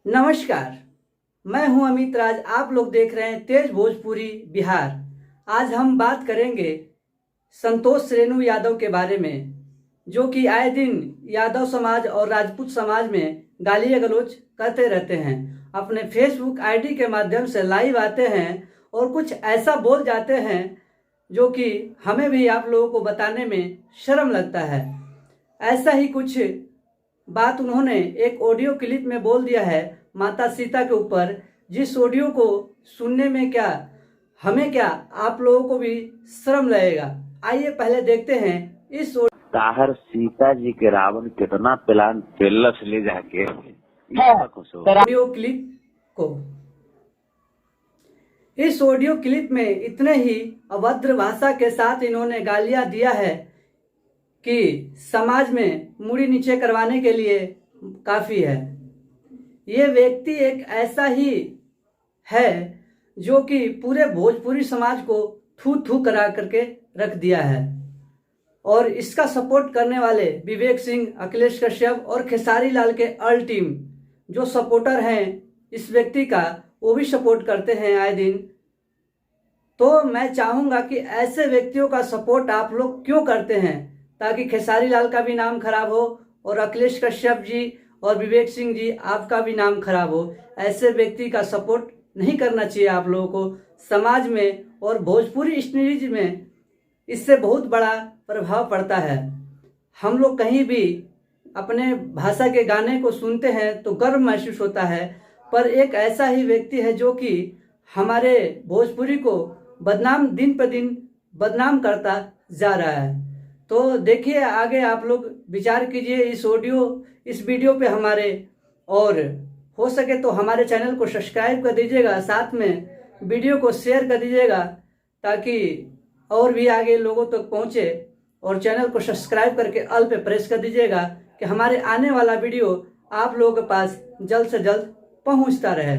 नमस्कार, मैं हूं अमित राज। आप लोग देख रहे हैं तेज भोजपुरी बिहार। आज हम बात करेंगे संतोष रेणु यादव के बारे में, जो कि आए दिन यादव समाज और राजपूत समाज में गाली गलौज करते रहते हैं। अपने फेसबुक आईडी के माध्यम से लाइव आते हैं और कुछ ऐसा बोल जाते हैं जो कि हमें भी आप लोगों को बताने में शर्म लगता है। ऐसा ही कुछ बात उन्होंने एक ऑडियो क्लिप में बोल दिया है माता सीता के ऊपर, जिस ऑडियो को सुनने में क्या हमें क्या आप लोगों को भी शर्म लगेगा। आइए पहले देखते हैं इस ताहर सीता जी के रावण कितना प्लान पेलस ले जाके ऑडियो क्लिप को। इस ऑडियो क्लिप में इतने ही अभद्र भाषा के साथ इन्होंने गालियां दिया है कि समाज में मुड़ी नीचे करवाने के लिए काफी है। ये व्यक्ति एक ऐसा ही है जो कि पूरे भोजपुरी समाज को थू थू करा करके रख दिया है। और इसका सपोर्ट करने वाले विवेक सिंह, अखिलेश कश्यप और खेसारी लाल के अल टीम जो सपोर्टर हैं इस व्यक्ति का, वो भी सपोर्ट करते हैं आए दिन। तो मैं चाहूँगा कि ऐसे व्यक्तियों का सपोर्ट आप लोग क्यों करते हैं, ताकि खेसारी लाल का भी नाम खराब हो और अखिलेश कश्यप जी और विवेक सिंह जी आपका भी नाम खराब हो। ऐसे व्यक्ति का सपोर्ट नहीं करना चाहिए आप लोगों को। समाज में और भोजपुरी इंडस्ट्री में इससे बहुत बड़ा प्रभाव पड़ता है। हम लोग कहीं भी अपने भाषा के गाने को सुनते हैं तो गर्व महसूस होता है, पर एक ऐसा ही व्यक्ति है जो कि हमारे भोजपुरी को दिन पर दिन बदनाम करता जा रहा है। तो देखिए आगे आप लोग विचार कीजिए इस वीडियो पे हमारे, और हो सके तो हमारे चैनल को सब्सक्राइब कर दीजिएगा, साथ में वीडियो को शेयर कर दीजिएगा ताकि और भी आगे लोगों तक पहुंचे। और चैनल को सब्सक्राइब करके ऑल पे प्रेस कर दीजिएगा कि हमारे आने वाला वीडियो आप लोगों के पास जल्द से जल्द पहुंचता रहे।